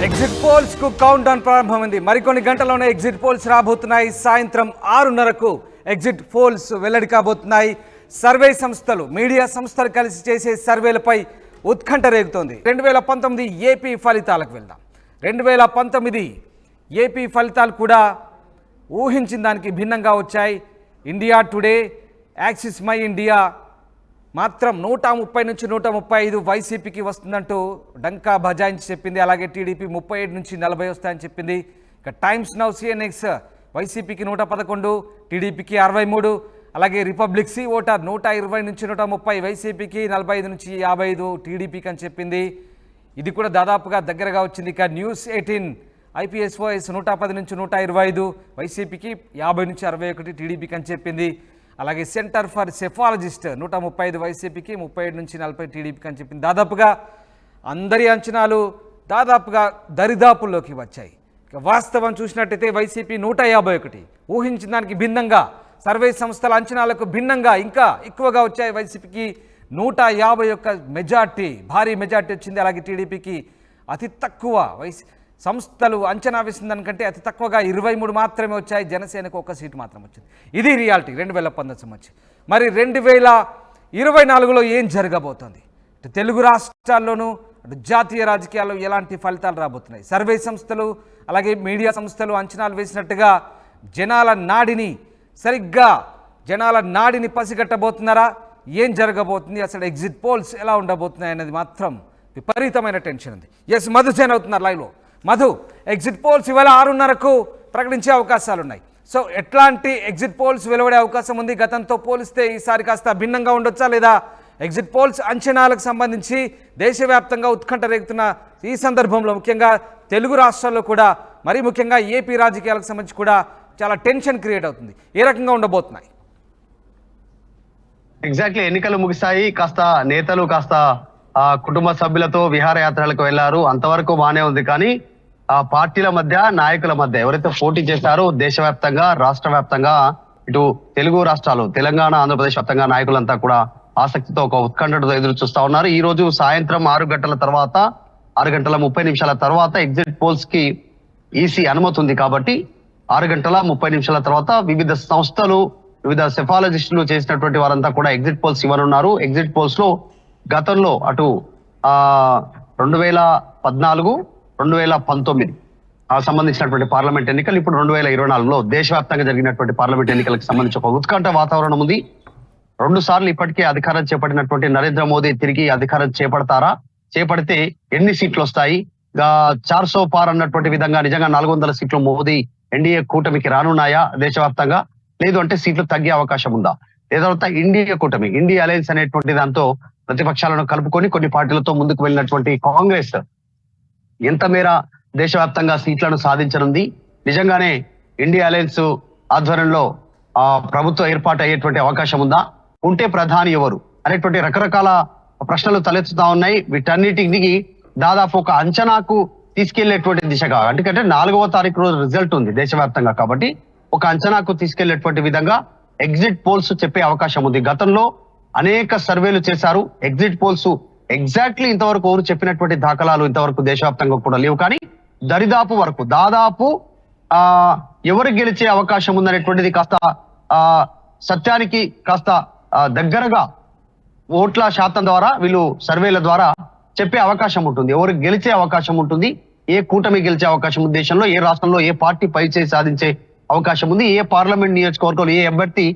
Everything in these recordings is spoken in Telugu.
ఎగ్జిట్ పోల్స్ కు కౌంట్ డౌన్ ప్రారంభమైంది. మరికొన్ని గంటల్లోనే ఎగ్జిట్ పోల్స్ రాబోతున్నాయి. సాయంత్రం 6:30కు ఎగ్జిట్ పోల్స్ వెల్లడి కాబోతున్నాయి. సర్వే సంస్థలు, మీడియా సంస్థలు కలిసి చేసే సర్వేలపై ఉత్కంఠ రేగుతోంది. 2019 ఏపీ ఫలితాలకు వెళ్దాం. 2019 ఏపీ ఫలితాలు కూడా ఊహించిన దానికి భిన్నంగా వచ్చాయి. India today, axis my India మాత్రం 130 నుంచి 135 వైసీపీకి వస్తుందంటూ డంకా బజాయించి చెప్పింది. అలాగే టీడీపీ 37 నుంచి 40 వస్తాయని చెప్పింది. ఇక టైమ్స్ నౌ సిఎన్ఎక్స్ వైసీపీకి 111, టీడీపీకి 63, అలాగే రిపబ్లిక్ సి ఓటర్ 120 నుంచి 130, వైసీపీకి 45 నుంచి 55, టీడీపీకి అని చెప్పింది. ఇది కూడా దాదాపుగా దగ్గరగా వచ్చింది. ఇక న్యూస్ 18 ఐపీఎస్ఓఎస్ 110 నుంచి 125, వైసీపీకి 50 నుంచి 61, టీడీపీకి అని చెప్పింది. అలాగే సెంటర్ ఫర్ సెఫాలజిస్ట్ 135 వైసీపీకి, 37 నుంచి 40 టీడీపీకి అని చెప్పింది. దాదాపుగా అందరి అంచనాలు దాదాపుగా దరిదాపుల్లోకి వచ్చాయి. ఇక వాస్తవం చూసినట్టయితే వైసీపీ 151, ఊహించిన దానికి భిన్నంగా, సర్వే సంస్థల అంచనాలకు భిన్నంగా ఇంకా ఎక్కువగా వచ్చాయి. వైసీపీకి 151 మెజార్టీ, భారీ మెజార్టీ వచ్చింది. అలాగే టీడీపీకి అతి తక్కువ, సంస్థలు అంచనా వేసిన దానికంటే అతి తక్కువగా 23 మాత్రమే వచ్చాయి. జనసేనకు 1 సీటు మాత్రం వచ్చింది. ఇది రియాలిటీ 2019 సంవత్సరం. మరి 2024లో ఏం జరగబోతోంది? ఇటు తెలుగు రాష్ట్రాల్లోనూ అటు జాతీయ రాజకీయాల్లో ఎలాంటి ఫలితాలు రాబోతున్నాయి? సర్వే సంస్థలు అలాగే మీడియా సంస్థలు అంచనాలు వేసినట్టుగా జనాల నాడిని పసిగట్టబోతున్నారా? ఏం జరగబోతుంది? అసలు ఎగ్జిట్ పోల్స్ ఎలా ఉండబోతున్నాయి అనేది మాత్రం విపరీతమైన టెన్షన్ ఉంది. ఎస్, మధు జైన్ అవుతున్నారు లైవ్లో. మధు, ఎగ్జిట్ పోల్స్ ఇవాళ 6:30కు ప్రకటించే అవకాశాలు ఉన్నాయి. సో ఎట్లాంటి ఎగ్జిట్ పోల్స్ వెలువడే అవకాశం ఉంది? గతంతో పోలిస్తే ఈసారి కాస్త భిన్నంగా ఉండొచ్చా, లేదా ఎగ్జిట్ పోల్స్ అంచనాలకు సంబంధించి దేశవ్యాప్తంగా ఉత్కంఠ రేగుతున్న ఈ సందర్భంలో ముఖ్యంగా తెలుగు రాష్ట్రాల్లో కూడా, మరీ ముఖ్యంగా ఏపీ రాజకీయాలకు సంబంధించి కూడా చాలా టెన్షన్ క్రియేట్ అవుతుంది. ఏ రకంగా ఉండబోతున్నాయి? ఎగ్జాక్ట్లీ, ఎన్నికలు ముగిశాయి. కాస్త నేతలు కాస్త కుటుంబ సభ్యులతో విహారయాత్రలకు వెళ్లారు. అంతవరకు బానే ఉంది. కానీ ఆ పార్టీల మధ్య, నాయకుల మధ్య ఎవరైతే పోటీ చేశారో దేశవ్యాప్తంగా, రాష్ట్ర వ్యాప్తంగా, ఇటు తెలుగు రాష్ట్రాలు, తెలంగాణ, ఆంధ్రప్రదేశ్ వ్యాప్తంగా నాయకులంతా కూడా ఆసక్తితో, ఒక ఉత్కంఠతో ఎదురు చూస్తా ఉన్నారు. ఈ రోజు సాయంత్రం 6 గంటల తర్వాత, 6 గంటల 30 నిమిషాల తర్వాత ఎగ్జిట్ పోల్స్ కి ఈసీ అనుమతి ఉంది. కాబట్టి 6 గంటల 30 నిమిషాల తర్వాత వివిధ సంస్థలు, వివిధ సెఫాలజిస్టులు చేసినటువంటి వారంతా కూడా ఎగ్జిట్ పోల్స్ ఇవ్వనున్నారు. ఎగ్జిట్ పోల్స్ లో గతంలో అటు 2014, 2019 సంబంధించినటువంటి పార్లమెంట్ ఎన్నికలు, ఇప్పుడు 2024లో దేశవ్యాప్తంగా జరిగినటువంటి పార్లమెంట్ ఎన్నికలకు సంబంధించి ఒక ఉత్కంఠ వాతావరణం ఉంది. 2 సార్లు ఇప్పటికే అధికారం చేపట్టినటువంటి నరేంద్ర మోదీ తిరిగి అధికారం చేపడతారా? చేపడితే ఎన్ని సీట్లు వస్తాయి? 400 పార్ అన్నటువంటి విధంగా నిజంగా 400 సీట్లు మోదీ ఎన్డీఏ కూటమికి రానున్నాయా దేశవ్యాప్తంగా? లేదు అంటే సీట్లు తగ్గే అవకాశం ఉందా? లేదా ఇండియా కూటమి, ఇండియా అలయన్స్ అనేటువంటి దాంతో ప్రతిపక్షాలను కలుపుకొని కొన్ని పార్టీలతో ముందుకు వెళ్ళినటువంటి కాంగ్రెస్ ఎంత మేర దేశవ్యాప్తంగా సీట్లను సాధించనుంది? నిజంగానే ఇండియా అలయన్స్ ఆధ్వర్యంలో ప్రభుత్వం ఏర్పాటు అయ్యేటువంటి అవకాశం ఉందా? ఉంటే ప్రధాని ఎవరు అనేటువంటి రకరకాల ప్రశ్నలు తలెత్తుతా ఉన్నాయి. వీటన్నిటికి దాదాపు ఒక అంచనాకు తీసుకెళ్లేటువంటి దిశగా, ఎందుకంటే 4వ తారీఖు రోజు రిజల్ట్ ఉంది దేశవ్యాప్తంగా. కాబట్టి ఒక అంచనాకు తీసుకెళ్లేటువంటి విధంగా ఎగ్జిట్ పోల్స్ చెప్పే అవకాశం ఉంది. గతంలో అనేక సర్వేలు చేశారు. ఎగ్జిట్ పోల్స్ ఎగ్జాక్ట్లీ ఇంతవరకు ఎవరు చెప్పినటువంటి దాఖలాలు ఇంతవరకు దేశవ్యాప్తంగా కూడా లేవు. కానీ దరిదాపు వరకు, దాదాపు ఎవరు గెలిచే అవకాశం ఉందనేటువంటిది కాస్త సత్యానికి కాస్త దగ్గరగా ఓట్ల శాతం ద్వారా, వీళ్ళు సర్వేల ద్వారా చెప్పే అవకాశం ఉంటుంది. ఎవరు గెలిచే అవకాశం ఉంటుంది, ఏ కూటమి గెలిచే అవకాశం ఉంది దేశంలో, ఏ రాష్ట్రంలో ఏ పార్టీ పైచేయి సాధించే అవకాశం ఉంది, ఏ పార్లమెంట్ నియోజకవర్గంలో ఏ అభ్యర్థి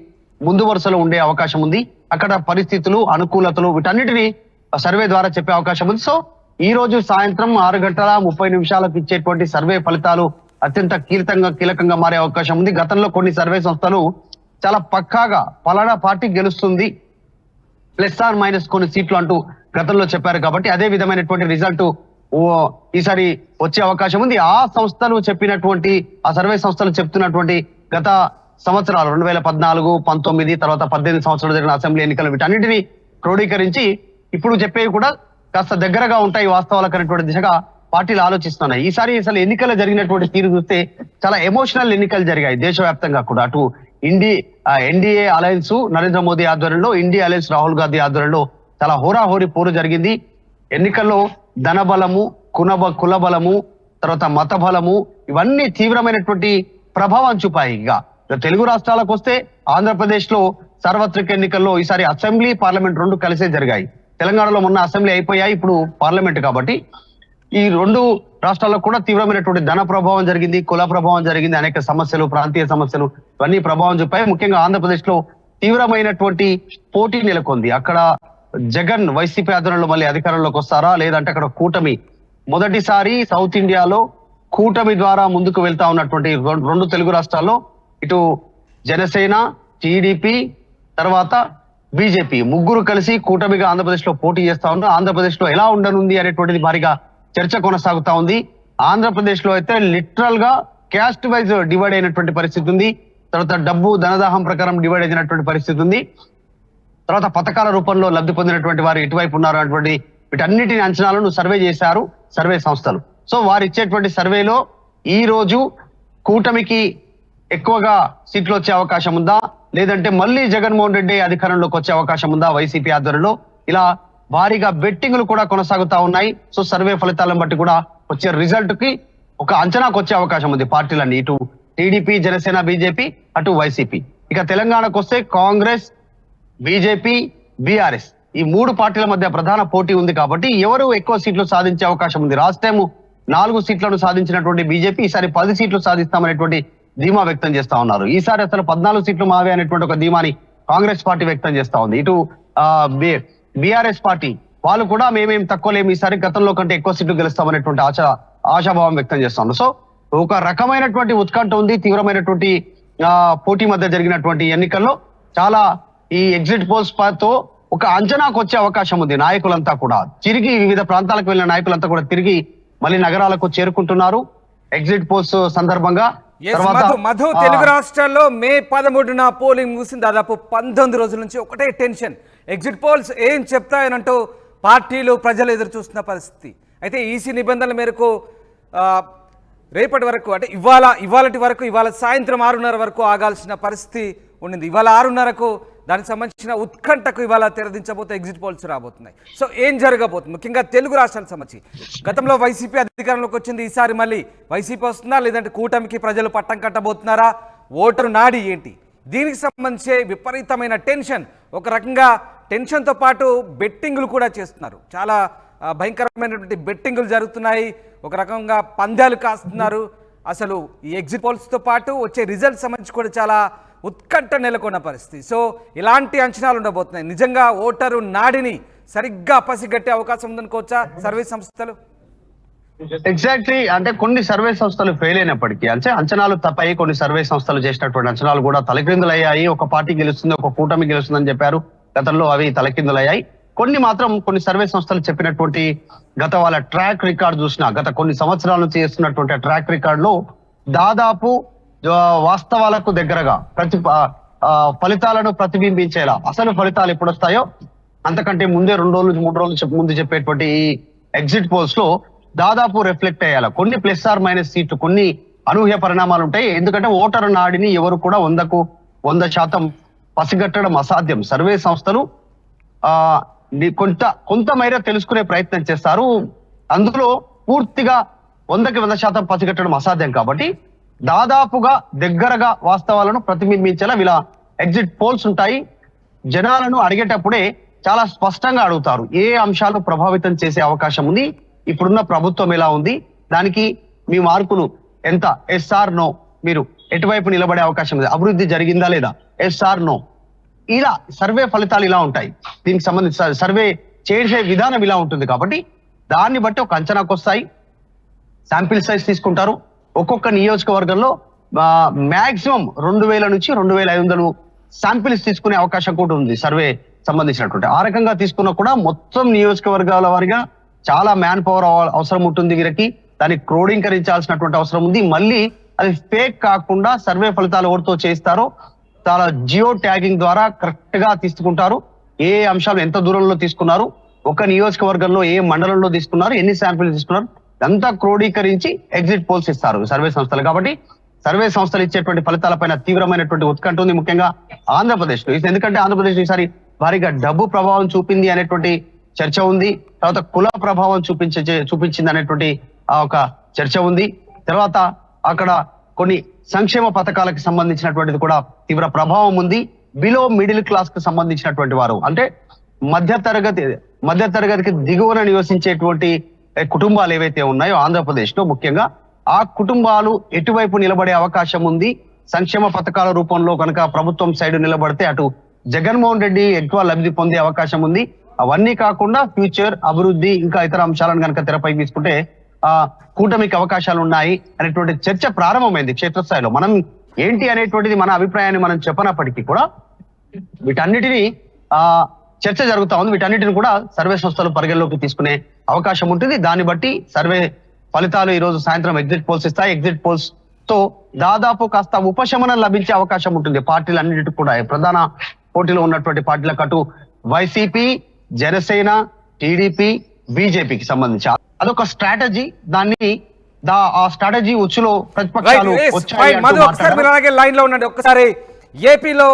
ముందు వరుసలో ఉండే అవకాశం ఉంది, అక్కడ పరిస్థితులు, అనుకూలతలు, వీటన్నిటిని సర్వే ద్వారా చెప్పే అవకాశం ఉంది. సో ఈ రోజు సాయంత్రం 6 గంటల 30 నిమిషాలకు ఇచ్చేటువంటి సర్వే ఫలితాలు అత్యంత కీలకంగా మారే అవకాశం ఉంది. గతంలో కొన్ని సర్వే సంస్థలు చాలా పక్కాగా పలానా పార్టీ గెలుస్తుంది, ప్లస్ ఆర్ మైనస్ కొన్ని సీట్లు అంటూ గతంలో చెప్పారు. కాబట్టి అదే విధమైనటువంటి రిజల్ట్ ఈసారి వచ్చే అవకాశం ఉంది. ఆ సంస్థలు చెప్పినటువంటి, ఆ సర్వే సంస్థలు చెప్తున్నటువంటి గత సంవత్సరాలు 2014, 19 తర్వాత 18 సంవత్సరాలు జరిగిన అసెంబ్లీ ఎన్నికలు, వీటన్నింటినీ క్రోడీకరించి ఇప్పుడు చెప్పేవి కూడా కాస్త దగ్గరగా ఉంటాయి వాస్తవాలకు అనేటువంటి దిశగా పార్టీలు ఆలోచిస్తున్నాయి. ఈసారి అసలు ఎన్నికలు జరిగినటువంటి తీరు చూస్తే చాలా ఎమోషనల్ ఎన్నికలు జరిగాయి దేశవ్యాప్తంగా కూడా. అటు ఎన్డీఏ అలయన్స్ నరేంద్ర మోదీ ఆధ్వర్యంలో, ఇండియా అలయన్స్ రాహుల్ గాంధీ ఆధ్వర్యంలో చాలా హోరాహోరీ పోరు జరిగింది. ఎన్నికల్లో ధనబలము, కులబలము, తర్వాత మత బలము, ఇవన్నీ తీవ్రమైనటువంటి ప్రభావం చూపాయి. ఇక తెలుగు రాష్ట్రాలకు వస్తే ఆంధ్రప్రదేశ్ లో సార్వత్రిక ఎన్నికల్లో ఈసారి అసెంబ్లీ పార్లమెంట్ రెండు కలిసే జరిగాయి. తెలంగాణలో మొన్న అసెంబ్లీ అయిపోయాయి, ఇప్పుడు పార్లమెంట్. కాబట్టి ఈ రెండు రాష్ట్రాల్లో కూడా తీవ్రమైనటువంటి ధన ప్రభావం జరిగింది, కుల ప్రభావం జరిగింది, అనేక సమస్యలు, ప్రాంతీయ సమస్యలు ఇవన్నీ ప్రభావం చూపాయి. ముఖ్యంగా ఆంధ్రప్రదేశ్ లో తీవ్రమైనటువంటి పోటీ నెలకొంది. అక్కడ జగన్ వైసీపీ ఆధ్వర్యంలో మళ్ళీ అధికారంలోకి వస్తారా, లేదంటే అక్కడ కూటమి, మొదటిసారి సౌత్ ఇండియాలో కూటమి ద్వారా ముందుకు వెళ్తా ఉన్నటువంటి రెండు తెలుగు రాష్ట్రాల్లో ఇటు జనసేన, టీడీపీ, తర్వాత బీజేపీ ముగ్గురు కలిసి కూటమిగా ఆంధ్రప్రదేశ్ లో పోటీ చేస్తా ఉన్నారు. ఆంధ్రప్రదేశ్ లో ఎలా ఉండనుంది అనేటువంటిది భారీగా చర్చ కొనసాగుతా ఉంది. ఆంధ్రప్రదేశ్ లో అయితే లిటరల్ గా క్యాస్ట్ వైజ్ డివైడ్ అయినటువంటి పరిస్థితి ఉంది. తర్వాత డబ్బు ధనదాహం ప్రకారం డివైడ్ అయినటువంటి పరిస్థితి ఉంది. తర్వాత పథకాల రూపంలో లబ్ధి పొందినటువంటి వారు ఎటువైపు ఉన్నారు అనేటువంటి వీటన్నిటిని అంచనాలను సర్వే చేశారు సర్వే సంస్థలు. సో వారు ఇచ్చేటువంటి సర్వేలో ఈ రోజు కూటమికి ఎక్కువగా సీట్లు వచ్చే అవకాశం ఉందా, లేదంటే మళ్ళీ జగన్మోహన్ రెడ్డి అధికారంలోకి వచ్చే అవకాశం ఉందా వైసీపీ ఆధ్వర్యంలో, ఇలా భారీగా బెట్టింగ్లు కూడా కొనసాగుతా ఉన్నాయి. సో సర్వే ఫలితాలను బట్టి కూడా వచ్చే రిజల్ట్ కి ఒక అంచనాకు వచ్చే అవకాశం ఉంది పార్టీలన్నీ, ఇటు టీడీపీ, జనసేన, బీజేపీ, అటు వైసీపీ. ఇక తెలంగాణకు వస్తే కాంగ్రెస్, బీజేపీ, బీఆర్ఎస్ ఈ మూడు పార్టీల మధ్య ప్రధాన పోటీ ఉంది. కాబట్టి ఎవరు ఎక్కువ సీట్లు సాధించే అవకాశం ఉంది. లాస్ట్ టైం 4 సీట్లను సాధించినటువంటి బీజేపీ ఈసారి 10 సీట్లు సాధిస్తామనేటువంటి ధీమా వ్యక్తం చేస్తా ఉన్నారు. ఈసారి అసలు 14 సీట్లు మావే అనేటువంటి ఒక ధీమాని కాంగ్రెస్ పార్టీ వ్యక్తం చేస్తా ఉంది. ఇటు బీఆర్ఎస్ పార్టీ వాళ్ళు కూడా మేమేం తక్కువ లేము, ఈసారి గతంలో కంటే ఎక్కువ సీట్లు గెలుస్తామనేటువంటి ఆశాభావం వ్యక్తం చేస్తా ఉన్నారు. సో ఒక రకమైనటువంటి ఉత్కంఠ ఉంది. తీవ్రమైనటువంటి పోటీ మధ్య జరిగినటువంటి ఎన్నికల్లో చాలా ఈ ఎగ్జిట్ పోల్స్ తో ఒక అంచనాకు వచ్చే అవకాశం ఉంది. నాయకులంతా కూడా తిరిగి వివిధ ప్రాంతాలకు వెళ్ళిన నాయకులంతా కూడా తిరిగి మళ్ళీ నగరాలకు చేరుకుంటున్నారు ఎగ్జిట్ పోల్స్ సందర్భంగా. మధు, తెలుగు రాష్ట్రాల్లో మే 13న పోలింగ్ ముగిసింది. దాదాపు 19 రోజుల నుంచి ఒకటే టెన్షన్. ఎగ్జిట్ పోల్స్ ఏం చెప్తాయనంటూ పార్టీలు, ప్రజలు ఎదురు చూస్తున్న పరిస్థితి. అయితే ఈసీ నిబంధనల మేరకు రేపటి వరకు, అంటే ఇవాళ సాయంత్రం 6:30 వరకు ఆగాల్సిన పరిస్థితి ఉండింది. ఇవాళ 6:30కు దానికి సంబంధించిన ఉత్కంఠకు ఇవాళ తెరదించబోతే ఎగ్జిట్ పోల్స్ రాబోతున్నాయి. సో ఏం జరగబోతుంది ముఖ్యంగా తెలుగు రాష్ట్రాలకు సంబంధించి? గతంలో వైసీపీ అధికారంలోకి వచ్చింది, ఈసారి మళ్ళీ వైసీపీ వస్తుందా, లేదంటే కూటమికి ప్రజలు పట్టం కట్టబోతున్నారా, ఓటరు నాడి ఏంటి? దీనికి సంబంధించే విపరీతమైన టెన్షన్. ఒక రకంగా టెన్షన్తో పాటు బెట్టింగులు కూడా చేస్తున్నారు. చాలా భయంకరమైనటువంటి బెట్టింగులు జరుగుతున్నాయి. ఒక రకంగా పందాలు కాస్తున్నారు. అసలు ఈ ఎగ్జిట్ పోల్స్తో పాటు వచ్చే రిజల్ట్ సంబంధించి కూడా చాలా ఉత్కంఠ నెలకొన్న పరిస్థితి. సో ఇలాంటి అంచనాలు ఉండబోతున్నాయి. నిజంగా ఓటరు నాడిని సరిగ్గా పసిగట్టే అవకాశం ఉందనుకోవచ్చా సర్వే సంస్థలు? ఎగ్జాక్ట్లీ. అంటే కొన్ని సర్వే సంస్థలు ఫెయిల్ అయినప్పటికీ, అంటే అంచనాలు తప్పాయి. కొన్ని సర్వే సంస్థలు చేసినటువంటి అంచనాలు కూడా తలకిందులయ్యాయి. ఒక పార్టీ గెలుస్తుంది, ఒక కూటమి గెలుస్తుందని చెప్పారు గతంలో, అవి తలకిందులయ్యాయి. కొన్ని సర్వే సంస్థలు చెప్పినటువంటి గత వాళ్ళ ట్రాక్ రికార్డ్ చూసినా, గత కొన్ని సంవత్సరాల నుంచి చేస్తున్నటువంటి ట్రాక్ రికార్డ్ లో దాదాపు వాస్తవాలకు దగ్గరగా ఫలితాలను ప్రతిబింబించేలా, అసలు ఫలితాలు ఎప్పుడు వస్తాయో అంతకంటే ముందే 2 రోజులు 3 రోజులు ముందు చెప్పేటువంటి ఈ ఎగ్జిట్ పోల్స్ లో దాదాపు రిఫ్లెక్ట్ అయ్యేలా కొన్ని ప్లస్ ఆర్ మైనస్ సీట్లు, కొన్ని అనూహ్య పరిణామాలు ఉంటాయి. ఎందుకంటే ఓటరు నాడిని ఎవరు కూడా 100% పసిగట్టడం అసాధ్యం. సర్వే సంస్థలు కొంత మేర తెలుసుకునే ప్రయత్నం చేస్తారు. అందులో పూర్తిగా 100% పసిగట్టడం అసాధ్యం. కాబట్టి దాదాపుగా దగ్గరగా వాస్తవాలను ప్రతిబింబించేలా వీళ్ళ ఎగ్జిట్ పోల్స్ ఉంటాయి. జనాలను అడిగేటప్పుడే చాలా స్పష్టంగా అడుగుతారు ఏ అంశాలు ప్రభావితం చేసే అవకాశం ఉంది, ఇప్పుడున్న ప్రభుత్వం ఎలా ఉంది, దానికి మీ మార్కులు ఎంత, ఎస్ ఆర్ నో, మీరు ఎటువైపు నిలబడే అవకాశం ఉంది, అభివృద్ధి జరిగిందా లేదా, ఎస్ ఆర్ నో. ఇలా సర్వే ఫలితాలు ఇలా ఉంటాయి. దీనికి సంబంధించి సర్వే చేసే విధానం ఇలా ఉంటుంది. కాబట్టి దాన్ని బట్టి ఒక అంచనాకు వస్తాయి. శాంపిల్ సైజ్ తీసుకుంటారు. ఒక్కొక్క నియోజకవర్గంలో మాక్సిమం 2000 నుంచి 2500 శాంపిల్స్ తీసుకునే అవకాశం కూడా ఉంది సర్వే సంబంధించినటువంటి. ఆ రకంగా తీసుకున్నా కూడా మొత్తం నియోజకవర్గాల వారిగా చాలా మ్యాన్ పవర్ అవసరం ఉంటుంది వీరికి. దాన్ని క్రోడీకరించాల్సినటువంటి అవసరం ఉంది. మళ్ళీ అది ఫేక్ కాకుండా సర్వే ఫలితాలు ఎవరితో చేస్తారో చాలా జియో ట్యాగింగ్ ద్వారా కరెక్ట్ గా తీసుకుంటారు. ఏ అంశాలు ఎంత దూరంలో తీసుకున్నారు, ఒక నియోజకవర్గంలో ఏ మండలంలో తీసుకున్నారు, ఎన్ని శాంపిల్స్ తీసుకున్నారు, అంతా క్రోడీకరించి ఎగ్జిట్ పోల్స్ ఇస్తారు సర్వే సంస్థలు. కాబట్టి సర్వే సంస్థలు ఇచ్చేటువంటి ఫలితాలపైన తీవ్రమైనటువంటి ఉత్కంఠ ఉంది, ముఖ్యంగా ఆంధ్రప్రదేశ్ లో. ఎందుకంటే ఆంధ్రప్రదేశ్ ఈసారి భారీగా డబ్బు ప్రభావం చూపింది అనేటువంటి చర్చ ఉంది. తర్వాత కుల ప్రభావం చూపించింది అనేటువంటి ఒక చర్చ ఉంది. తర్వాత అక్కడ కొన్ని సంక్షేమ పథకాలకు సంబంధించినటువంటిది కూడా తీవ్ర ప్రభావం ఉంది. బిలో మిడిల్ క్లాస్ కు సంబంధించినటువంటి వారు అంటే మధ్యతరగతికి దిగువన నివసించేటువంటి కుటుంబాలు ఏవైతే ఉన్నాయో ఆంధ్రప్రదేశ్ లో ముఖ్యంగా ఆ కుటుంబాలు ఎటువైపు నిలబడే అవకాశం ఉంది. సంక్షేమ పథకాల రూపంలో కనుక ప్రభుత్వం సైడ్ నిలబడితే అటు జగన్మోహన్ రెడ్డి ఎక్కువ లబ్ధి పొందే అవకాశం ఉంది. అవన్నీ కాకుండా ఫ్యూచర్ అభివృద్ధి ఇంకా ఇతర అంశాలను కనుక తెరపై తీసుకుంటే కూటమికి అవకాశాలు ఉన్నాయి అనేటువంటి చర్చ ప్రారంభమైంది క్షేత్రస్థాయిలో. మనం ఏంటి అనేటువంటిది మన అభిప్రాయాన్ని మనం చెప్పనప్పటికీ కూడా వీటన్నిటిని చర్చ జరుగుతా ఉంది. వీటన్నిటిని కూడా సర్వే సంస్థలు పరిగణలోకి తీసుకునే అవకాశం ఉంటుంది. దాన్ని బట్టి సర్వే ఫలితాలు ఈ రోజు సాయంత్రం ఎగ్జిట్ పోల్స్ ఇస్తాయి. ఎగ్జిట్ పోల్స్ తో దాదాపు కాస్త ఉపశమనం లభించే అవకాశం ఉంటుంది పార్టీలన్నిటికీ కూడా. ప్రధాన పోటీలో ఉన్నటువంటి పార్టీలకు అటు వైసీపీ, జనసేన, టీడీపీ, బీజేపీకి సంబంధించి అదొక స్ట్రాటజీ. దాన్ని ఆ స్ట్రాటజీ ఉచ్చులో ప్రతిపక్షాలు అలాగే లైన్ లో ఉండండి. ఒక్కసారి ఏపీలో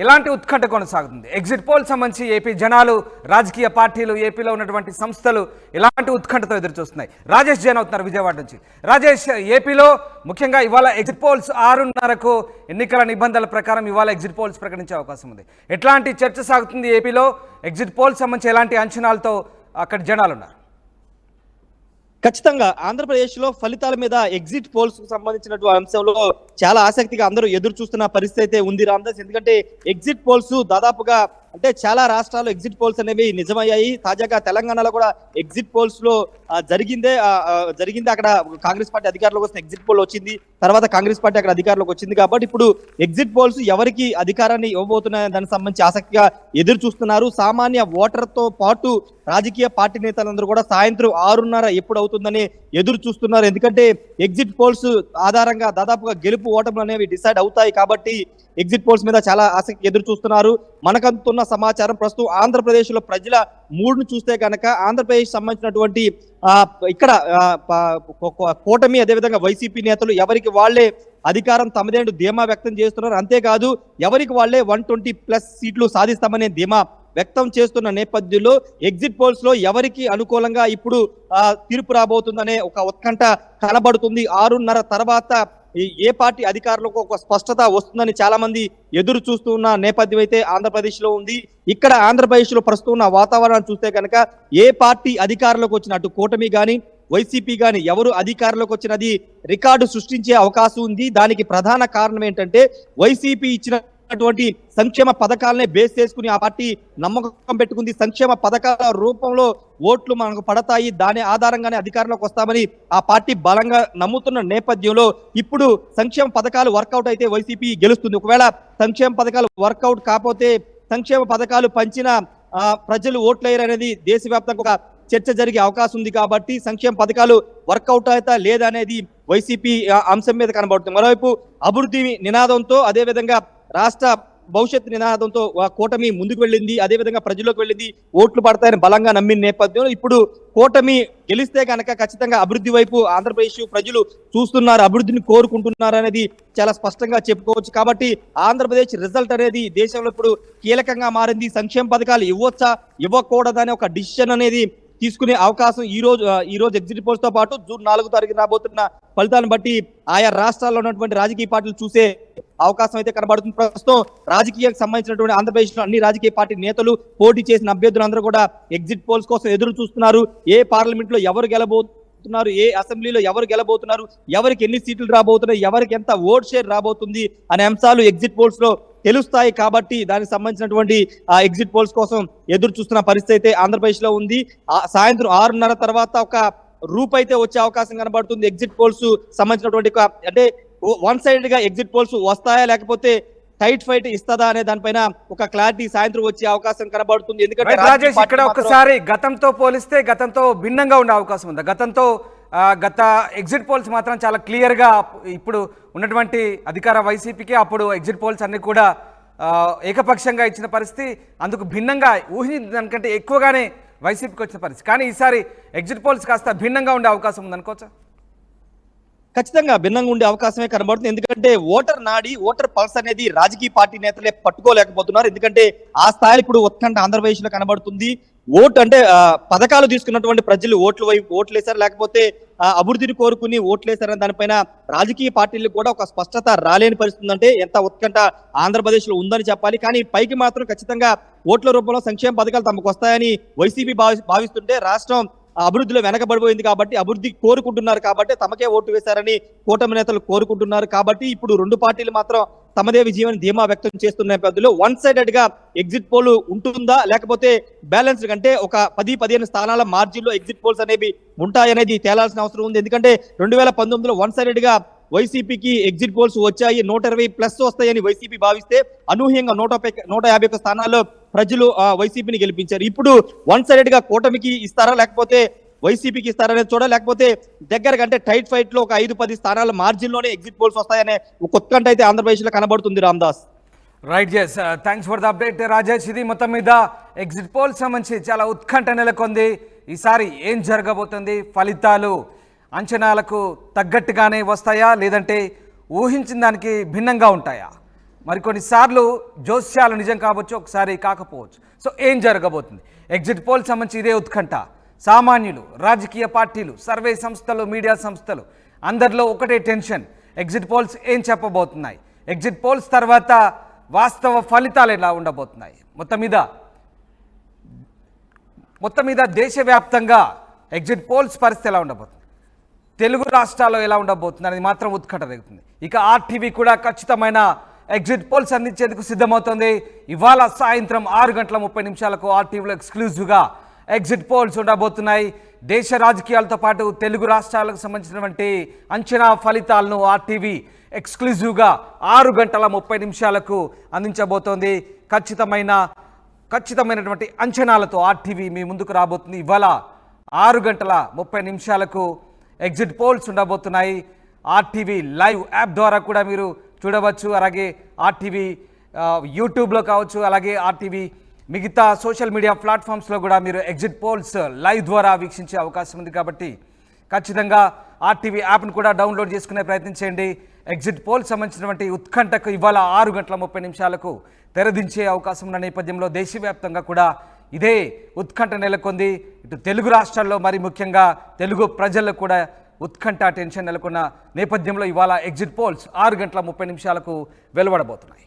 ఎలాంటి ఉత్కంఠ కొనసాగుతుంది? ఎగ్జిట్ పోల్ సంబంధించి ఏపీ జనాలు, రాజకీయ పార్టీలు, ఏపీలో ఉన్నటువంటి సంస్థలు ఎలాంటి ఉత్కంఠతో ఎదురు చూస్తున్నాయి? రాజేష్ జైన్ అవుతున్నారు విజయవాడ నుంచి. రాజేష్, ఏపీలో ముఖ్యంగా ఇవాళ ఎగ్జిట్ పోల్స్ 6:30కు ఎన్నికల నిబంధనల ప్రకారం ఇవాళ ఎగ్జిట్ పోల్స్ ప్రకటించే అవకాశం ఉంది. ఎట్లాంటి చర్చ సాగుతుంది ఏపీలో? ఎగ్జిట్ పోల్స్ సంబంధించి ఎలాంటి అంచనాలతో అక్కడ జనాలు ఉన్నారు? ఖచ్చితంగా ఆంధ్రప్రదేశ్ లో ఫలితాల మీద ఎగ్జిట్ పోల్స్ కు సంబంధించినటువంటి అంశంలో చాలా ఆసక్తిగా అందరూ ఎదురు చూస్తున్న పరిస్థితి అయితే ఉంది రామదాస్. ఎందుకంటే ఎగ్జిట్ పోల్స్ దాదాపుగా అంటే చాలా రాష్ట్రాల్లో ఎగ్జిట్ పోల్స్ అనేవి నిజమయ్యాయి. తాజాగా తెలంగాణలో కూడా ఎగ్జిట్ పోల్స్ లో జరిగింది. అక్కడ కాంగ్రెస్ పార్టీ అధికారంలోకి వస్తున్న ఎగ్జిట్ పోల్ వచ్చింది. తర్వాత కాంగ్రెస్ పార్టీ అక్కడ అధికారంలోకి వచ్చింది. కాబట్టి ఇప్పుడు ఎగ్జిట్ పోల్స్ ఎవరికి అధికారాన్ని ఇవ్వబోతున్నాయని దానికి సంబంధించి ఆసక్తిగా ఎదురు చూస్తున్నారు. సామాన్య ఓటర్ తో పాటు రాజకీయ పార్టీ నేతలందరూ కూడా సాయంత్రం 6:30 ఎప్పుడు అవుతుందని ఎదురు చూస్తున్నారు. ఎందుకంటే ఎగ్జిట్ పోల్స్ ఆధారంగా దాదాపుగా గెలుపు ఓటములు అనేవి డిసైడ్ అవుతాయి. కాబట్టి ఎగ్జిట్ పోల్స్ మీద చాలా ఆసక్తి ఎదురు చూస్తున్నారు. మనకంతున్న సమాచారం ప్రస్తుతం ఆంధ్రప్రదేశ్ లో ప్రజల మూడ్ను చూస్తే కనుక ఆంధ్రప్రదేశ్ సంబంధించినటువంటి ఇక్కడ కూటమి అదేవిధంగా వైసీపీ నేతలు ఎవరికి వాళ్లే అధికారం తమదేంటూ ధీమా వ్యక్తం చేస్తున్నారు. అంతేకాదు ఎవరికి వాళ్లే 120+ సీట్లు సాధిస్తామనే ధీమా వ్యక్తం చేస్తున్న నేపథ్యంలో ఎగ్జిట్ పోల్స్ లో ఎవరికి అనుకూలంగా ఇప్పుడు తీర్పు రాబోతుందనే ఒక ఉత్కంఠ కనబడుతుంది. 6:30 తర్వాత ఏ పార్టీ అధికారంలోకి ఒక స్పష్టత వస్తుందని చాలా మంది ఎదురు చూస్తున్న నేపథ్యం అయితే ఆంధ్రప్రదేశ్ లో ఉంది. ఇక్కడ ఆంధ్రప్రదేశ్ లో ప్రస్తుతం ఉన్న వాతావరణాన్ని చూస్తే కనుక ఏ పార్టీ అధికారంలోకి వచ్చిన అటు కూటమి గాని వైసీపీ గాని ఎవరు అధికారంలోకి వచ్చినది రికార్డు సృష్టించే అవకాశం ఉంది. దానికి ప్రధాన కారణం ఏంటంటే వైసీపీ ఇచ్చినటువంటి సంక్షేమ పథకాలనే బేస్ చేసుకుని ఆ పార్టీ నమ్మకం పెట్టుకుంది. సంక్షేమ పథకాల రూపంలో ఓట్లు మనకు పడతాయి, దాని ఆధారంగానే అధికారంలోకి వస్తామని ఆ పార్టీ బలంగా నమ్ముతున్న నేపథ్యంలో ఇప్పుడు సంక్షేమ పథకాలు వర్కౌట్ అయితే వైసీపీ గెలుస్తుంది. ఒకవేళ సంక్షేమ పథకాలు వర్కౌట్ కాకపోతే సంక్షేమ పథకాలు పంచిన ప్రజలు ఓట్లేయరు అనేది దేశవ్యాప్తంగా ఒక చర్చ జరిగే అవకాశం ఉంది. కాబట్టి సంక్షేమ పథకాలు వర్కౌట్ అవుతా లేదనేది వైసీపీ అంశం మీద కనబడుతుంది. మరోవైపు అభివృద్ధి నినాదంతో అదేవిధంగా రాష్ట్ర భవిష్యత్ నినాదంతో కూటమి ముందుకు వెళ్ళింది, అదేవిధంగా ప్రజల్లోకి వెళ్ళింది, ఓట్లు పడతాయని బలంగా నమ్మిన నేపథ్యంలో ఇప్పుడు కూటమి గెలిస్తే కనుక ఖచ్చితంగా అభివృద్ధి వైపు ఆంధ్రప్రదేశ్ ప్రజలు చూస్తున్నారు, అభివృద్ధిని కోరుకుంటున్నారు అనేది చాలా స్పష్టంగా చెప్పుకోవచ్చు. కాబట్టి ఆంధ్రప్రదేశ్ రిజల్ట్ అనేది దేశంలో ఇప్పుడు కీలకంగా మారింది. సంక్షేమ పథకాలు ఇవ్వచ్చా ఇవ్వకూడదనే ఒక డిసిషన్ అనేది తీసుకునే అవకాశం ఈ రోజు ఎగ్జిట్ పోల్స్ తో పాటు జూన్ 4వ తారీఖు రాబోతున్న ఫలితాలను బట్టి ఆయా రాష్ట్రాల్లో ఉన్నటువంటి రాజకీయ పార్టీలు చూసే అవకాశం అయితే కనబడుతుంది. ప్రస్తుతం రాజకీయానికి సంబంధించినటువంటి ఆంధ్రప్రదేశ్ లో అన్ని రాజకీయ పార్టీ నేతలు పోటీ చేసిన అభ్యర్థులందరూ కూడా ఎగ్జిట్ పోల్స్ కోసం ఎదురు చూస్తున్నారు. ఏ పార్లమెంట్ లో ఎవరు గెలబోతున్నారు, ఏ అసెంబ్లీలో ఎవరు గెలబోతున్నారు, ఎవరికి ఎన్ని సీట్లు రాబోతున్నాయి, ఎవరికి ఎంత ఓట్ షేర్ రాబోతుంది అనే అంశాలు ఎగ్జిట్ పోల్స్ లో తెలుస్తాయి. కాబట్టి దానికి సంబంధించినటువంటి ఎగ్జిట్ పోల్స్ కోసం ఎదురు చూస్తున్న పరిస్థితి అయితే ఆంధ్రప్రదేశ్ లో ఉంది. సాయంత్రం 6:30 తర్వాత ఒక రూప్ అయితే వచ్చే అవకాశం కనబడుతుంది. ఎగ్జిట్ పోల్స్ సంబంధించినటువంటి అంటే వన్ సైడ్ గా ఎగ్జిట్ పోల్స్ వస్తాయా లేకపోతే టైట్ ఫైట్ ఇస్తుందా అనే దానిపైన ఒక క్లారిటీ సాయంత్రం వచ్చే అవకాశం కనబడుతుంది. ఎందుకంటే రాజేష్ ఇక్కడ ఒకసారి గతంతో పోలిస్తే గతంతో భిన్నంగా ఉండే అవకాశం ఉందా? గత ఎగ్జిట్ పోల్స్ మాత్రం చాలా క్లియర్గా ఇప్పుడు ఉన్నటువంటి అధికార వైసీపీకి అప్పుడు ఎగ్జిట్ పోల్స్ అన్ని కూడా ఏకపక్షంగా ఇచ్చిన పరిస్థితి, అందుకు భిన్నంగా ఊహించిన దానికంటే ఎక్కువగానే వైసీపీకి వచ్చిన పరిస్థితి. కానీ ఈసారి ఎగ్జిట్ పోల్స్ కాస్త భిన్నంగా ఉండే అవకాశం ఉందనుకోవచ్చా? ఖచ్చితంగా భిన్నంగా ఉండే అవకాశమే కనబడుతుంది. ఎందుకంటే ఓటర్ నాడి ఓటర్ పల్స్ అనేది రాజకీయ పార్టీ నేతలే పట్టుకోలేకపోతున్నారు. ఎందుకంటే ఆ స్థాయిలో ఇప్పుడు ఉత్కంఠ ఆంధ్రప్రదేశ్ లో కనబడుతుంది. ఓటు అంటే పథకాలు తీసుకున్నటువంటి ప్రజలు ఓట్ల వైపు ఓట్లేశారు, లేకపోతే అభివృద్ధిని కోరుకుని ఓట్లేశారని దానిపైన రాజకీయ పార్టీలకు కూడా ఒక స్పష్టత రాలేని పరిస్థితి అంటే ఎంత ఉత్కంఠ ఆంధ్రప్రదేశ్ లో ఉందని చెప్పాలి. కానీ పైకి మాత్రం ఖచ్చితంగా ఓట్ల రూపంలో సంక్షేమ పథకాలు తమకు వస్తాయని వైసీపీ భావిస్తుంటే రాష్ట్రం అభివృద్ధిలో వెనకబడిపోయింది కాబట్టి అభివృద్ధి కోరుకుంటున్నారు కాబట్టి తమకే ఓటు వేశారని కూటమి నేతలు కోరుకుంటున్నారు కాబట్టి ఇప్పుడు రెండు పార్టీలు మాత్రం తమదే విజయం ధీమా వ్యక్తం చేస్తున్న నేపథ్యంలో వన్ సైడెడ్ గా ఎగ్జిట్ పోల్ ఉంటుందా లేకపోతే బ్యాలెన్స్ అంటే ఒక 10-15 స్థానాల మార్జిన్లో ఎగ్జిట్ పోల్స్ అనేవి ఉంటాయనేది తేలాల్సిన అవసరం ఉంది. ఎందుకంటే 2019లో వన్ సైడెడ్ గా వైసీపీకి ఎగ్జిట్ పోల్స్ వచ్చాయి, 120+ వస్తాయని వైసీపీ భావిస్తే అనూహ్యంగా 151 స్థానాల్లో ప్రజలు వైసీపీని గెలిపించారు. ఇప్పుడు వన్ సైడెడ్ గా కూటమికి ఇస్తారా లేకపోతే వైసీపీకి ఇస్తారనేది చూడాలి, లేకపోతే దగ్గరగా అంటే టైట్ ఫైట్ లో ఒక 5-10 స్థానాల మార్జిన్ లోనే ఎగ్జిట్ పోల్స్ వస్తాయనే ఒక ఉత్కంఠ అయితే ఆంధ్రప్రదేశ్ లో కనబడుతుంది. Ramdas right, yes, thanks for the update Rajesh. ఇది మొత్తం మీద ఎగ్జిట్ పోల్ సంబంధించి చాలా ఉత్కంఠ నెలకొంది. ఈసారి ఏం జరగబోతుంది, ఫలితాలు అంచనాలకు తగ్గట్టుగానే వస్తాయా లేదంటే ఊహించిన దానికి భిన్నంగా ఉంటాయా? మరికొన్నిసార్లు జోస్యాలు నిజం కావచ్చు, ఒకసారి కాకపోవచ్చు. సో ఏం జరగబోతుంది? ఎగ్జిట్ పోల్ సంబంధించి ఇదే ఉత్కంఠ. సామాన్యులు, రాజకీయ పార్టీలు, సర్వే సంస్థలు, మీడియా సంస్థలు అందరిలో ఒకటే టెన్షన్. ఎగ్జిట్ పోల్స్ ఏం చెప్పబోతున్నాయి, ఎగ్జిట్ పోల్స్ తర్వాత వాస్తవ ఫలితాలు ఎలా ఉండబోతున్నాయి? మొత్తం మీద దేశవ్యాప్తంగా ఎగ్జిట్ పోల్స్ పరిస్థితి ఎలా ఉండబోతుంది, తెలుగు రాష్ట్రాల్లో ఎలా ఉండబోతుంది అనేది మాత్రం ఉత్కంఠ రేగుతుంది. ఇక ఆర్టీవీ కూడా ఖచ్చితమైన ఎగ్జిట్ పోల్స్ అందించేందుకు సిద్ధమవుతుంది. ఇవాళ సాయంత్రం 6:30 ఆర్టీవీలో ఎక్స్క్లూజివ్గా ఎగ్జిట్ పోల్స్ ఉండబోతున్నాయి. దేశ రాజకీయాలతో పాటు తెలుగు రాష్ట్రాలకు సంబంధించినటువంటి అంచనా ఫలితాలను ఆర్టీవీ ఎక్స్క్లూజివ్గా 6:30 అందించబోతోంది. ఖచ్చితమైనటువంటి అంచనాలతో ఆర్టీవీ మీ ముందుకు రాబోతుంది. ఇవాళ 6:30 ఎగ్జిట్ పోల్స్ ఉండబోతున్నాయి. ఆర్టీవీ లైవ్ యాప్ ద్వారా కూడా మీరు చూడవచ్చు. అలాగే ఆర్టీవీ యూట్యూబ్లో కావచ్చు, అలాగే ఆర్టీవీ మిగతా సోషల్ మీడియా ప్లాట్ఫామ్స్లో కూడా మీరు ఎగ్జిట్ పోల్స్ లైవ్ ద్వారా వీక్షించే అవకాశం ఉంది. కాబట్టి ఖచ్చితంగా ఆర్టీవీ యాప్ను కూడా డౌన్లోడ్ చేసుకునే ప్రయత్నం చేయండి. ఎగ్జిట్ పోల్ సంబంధించినటువంటి ఉత్కంఠకు ఇవాళ 6:30 తెరదించే అవకాశం ఉన్న నేపథ్యంలో దేశవ్యాప్తంగా కూడా ఇదే ఉత్కంఠ నెలకొంది. ఇటు తెలుగు రాష్ట్రాల్లో మరి ముఖ్యంగా తెలుగు ప్రజలకు కూడా ఉత్కంఠ టెన్షన్ నెలకొన్న నేపథ్యంలో ఇవాళ ఎగ్జిట్ పోల్స్ 6:30 వెలువడబోతున్నాయి.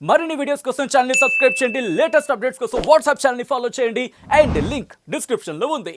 మరిన్ని వీడియోస్ కోసం ఛానల్ ని సబ్స్క్రైబ్ చేయండి. లేటెస్ట్ అప్డేట్స్ కోసం వాట్సాప్ ఛానల్ ని ఫాలో చేయండి. అండ్ లింక్ డిస్క్రిప్షన్ లో ఉంది.